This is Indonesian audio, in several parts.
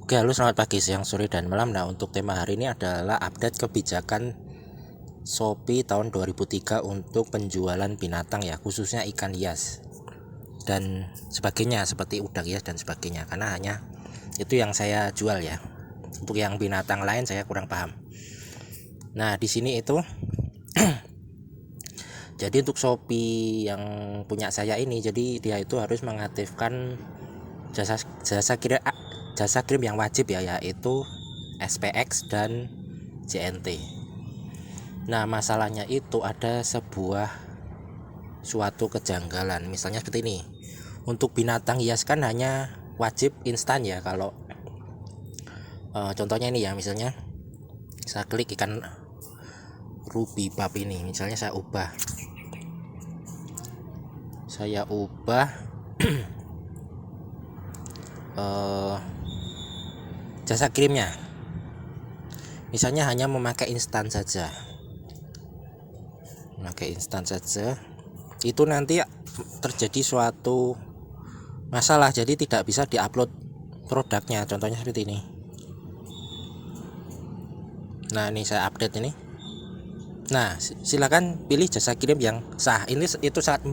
Oke, halo selamat pagi, siang, sore, dan malam. Nah, untuk tema hari ini adalah update kebijakan Shopee tahun 2003 untuk penjualan binatang ya, khususnya ikan hias dan sebagainya seperti udang hias dan sebagainya. Karena hanya itu yang saya jual ya. Untuk yang binatang lain saya kurang paham. Nah, di sini itu jadi untuk Shopee yang punya saya ini, jadi dia itu harus mengaktifkan jasa jasa kirim jasa kirim yang wajib ya, yaitu SPX dan JNT. Nah, masalahnya itu ada suatu kejanggalan. Misalnya seperti ini. Untuk binatang hias kan hanya wajib instan ya. Kalau contohnya ini ya, misalnya saya klik ikan ruby bab ini, misalnya saya ubah jasa kirimnya. Misalnya hanya memakai instan saja. Itu nanti terjadi suatu masalah, jadi tidak bisa diupload produknya, contohnya seperti ini. Nah, ini saya update ini. Nah, silakan pilih jasa kirim yang sah. Itu sangat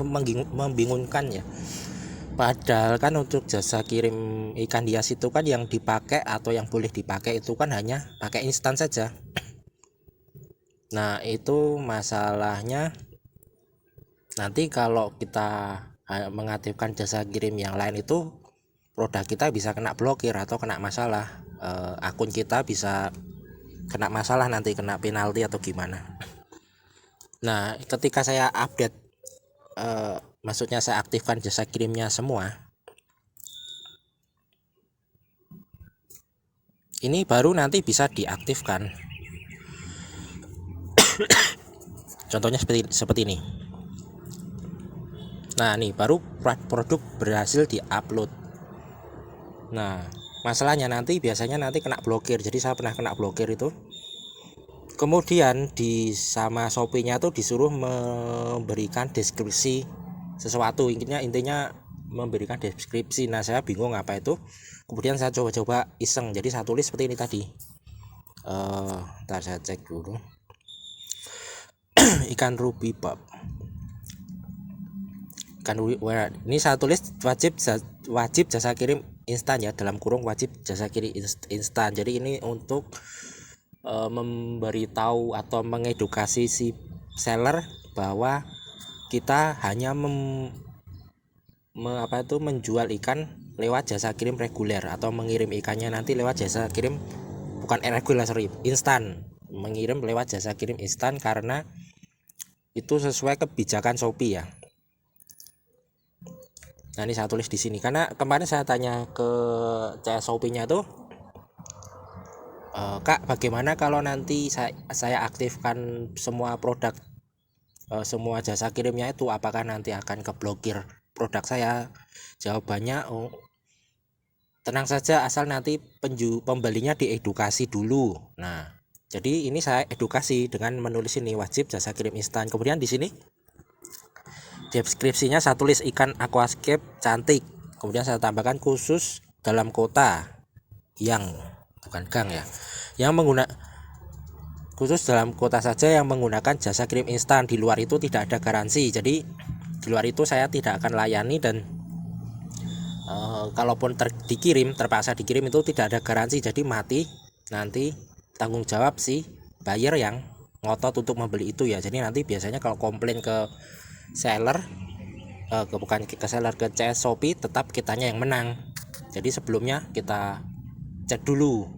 membingungkan ya. Padahal kan untuk jasa kirim ikan hias itu kan yang dipakai atau yang boleh dipakai itu kan hanya pakai instan saja. Nah, itu masalahnya nanti kalau kita mengaktifkan jasa kirim yang lain itu produk kita bisa kena blokir atau kena masalah, akun kita bisa kena masalah, nanti kena penalti atau gimana. Nah, ketika saya update, maksudnya saya aktifkan jasa kirimnya semua, ini baru nanti bisa diaktifkan. Contohnya seperti ini. Nah, nih baru produk berhasil diupload. Nah, masalahnya nanti biasanya kena blokir. Jadi saya pernah kena blokir itu. Kemudian di sama Shopee-nya tuh disuruh memberikan deskripsi sesuatu, intinya memberikan deskripsi. Nah, saya bingung apa itu. Kemudian saya coba-coba iseng, jadi saya tulis seperti ini tadi. Ntar saya cek dulu. Ikan ruby bab. Ini saya tulis wajib jasa kirim instan ya, dalam kurung wajib jasa kirim instan. Jadi ini untuk memberitahu atau mengedukasi si seller bahwa kita hanya menjual ikan lewat jasa kirim reguler, atau mengirim ikannya nanti lewat jasa kirim bukan reguler, instan, mengirim lewat jasa kirim instan, karena itu sesuai kebijakan Shopee ya. Nah, ini saya tulis di sini karena kemarin saya tanya ke CS Shopee-nya tuh, Kak, bagaimana kalau nanti saya aktifkan semua produk, semua jasa kirimnya itu, apakah nanti akan keblokir produk saya? Jawabannya, tenang saja, asal nanti pembelinya diedukasi dulu. Nah, jadi ini saya edukasi dengan menulis ini wajib jasa kirim instan. Kemudian di sini deskripsinya saya tulis ikan aquascape cantik. Kemudian saya tambahkan khusus dalam kota yang bukan gang ya, yang khusus dalam kota saja yang menggunakan jasa kirim instan. Di luar itu tidak ada garansi. Jadi di luar itu saya tidak akan layani, dan kalaupun terpaksa dikirim itu tidak ada garansi, jadi mati. Nanti tanggung jawab si buyer yang ngotot untuk membeli itu ya. Jadi nanti biasanya kalau komplain ke seller, bukan ke seller, ke CS Shopee, tetap kitanya yang menang. Jadi sebelumnya kita cek dulu,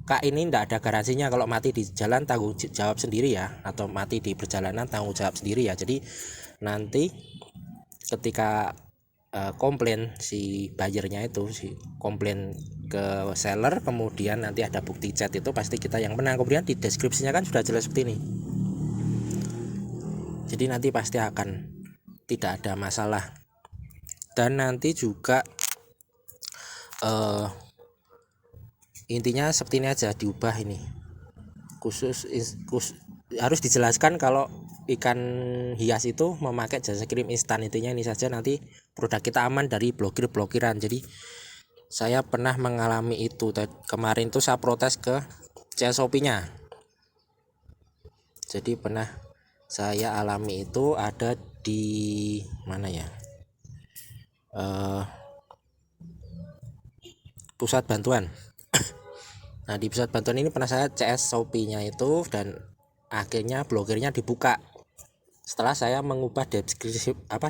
Kak, ini tidak ada garansinya, kalau mati di jalan tanggung jawab sendiri ya, atau mati di perjalanan tanggung jawab sendiri ya. Jadi nanti ketika komplain si buyernya itu, si komplain ke seller, kemudian nanti ada bukti chat, itu pasti kita yang menang. Kemudian di deskripsinya kan sudah jelas seperti ini, jadi nanti pasti akan tidak ada masalah. Dan nanti juga intinya seperti ini aja, diubah ini khusus harus dijelaskan kalau ikan hias itu memakai jasa kirim instan. Intinya ini saja, nanti produk kita aman dari blokiran. Jadi saya pernah mengalami itu. Kemarin tuh saya protes ke Shopee-nya. Jadi pernah saya alami itu ada di mana ya, pusat bantuan. Nah di pusat bantuan ini pernah saya CS Shopee-nya itu, dan akhirnya blokirnya dibuka setelah saya mengubah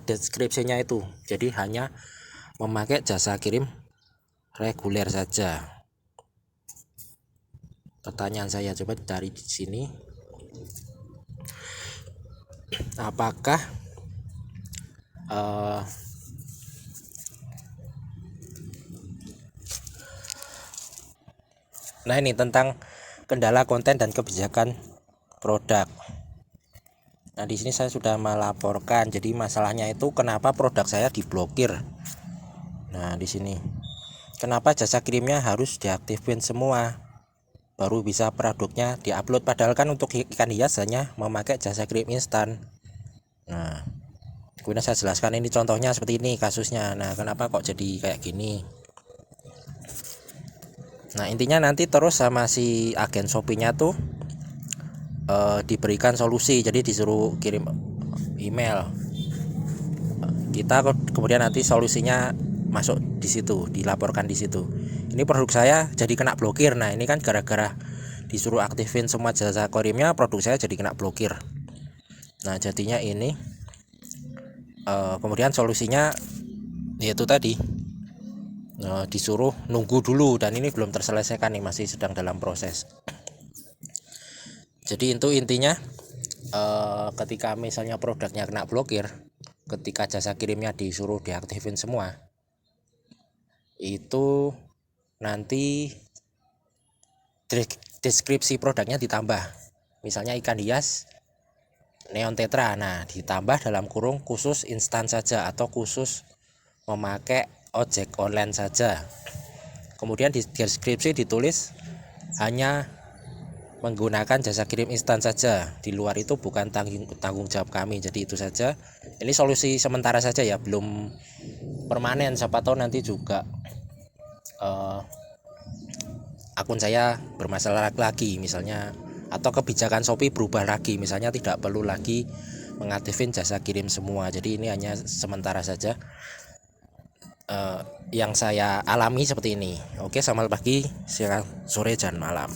deskripsinya itu, jadi hanya memakai jasa kirim reguler saja. Pertanyaan saya, coba dari sini, apakah nah ini tentang kendala konten dan kebijakan produk. Nah di sini saya sudah melaporkan. Jadi masalahnya itu kenapa produk saya diblokir. Nah di sini kenapa jasa kirimnya harus diaktifin semua, baru bisa produknya diupload, padahal kan untuk ikan hias hanya memakai jasa kirim instan. Nah kemudian saya jelaskan ini contohnya seperti ini kasusnya. Nah kenapa kok jadi kayak gini. Nah intinya nanti terus sama si agen Shopee-nya tuh diberikan solusi. Jadi disuruh kirim email, kita kemudian nanti solusinya masuk di situ, dilaporkan di situ. Ini produk saya jadi kena blokir. Nah ini kan gara-gara disuruh aktifin semua jasa kirimnya, produk saya jadi kena blokir. Nah jadinya ini kemudian solusinya yaitu tadi disuruh nunggu dulu, dan ini belum terselesaikan nih, masih sedang dalam proses. Jadi itu intinya, ketika misalnya produknya kena blokir, ketika jasa kirimnya disuruh diaktifin semua, itu nanti deskripsi produknya ditambah. Misalnya ikan hias neon tetra, nah ditambah dalam kurung khusus instan saja atau khusus memakai ojek online saja. Kemudian di deskripsi ditulis hanya menggunakan jasa kirim instan saja, di luar itu bukan tanggung jawab kami. Jadi itu saja. Ini solusi sementara saja ya, belum permanen. Siapa tahu nanti juga akun saya bermasalah lagi misalnya, atau kebijakan Shopee berubah lagi, misalnya tidak perlu lagi mengaktifin jasa kirim semua. Jadi ini hanya sementara saja. Yang saya alami seperti ini. Oke, selamat pagi, siang, sore, dan malam.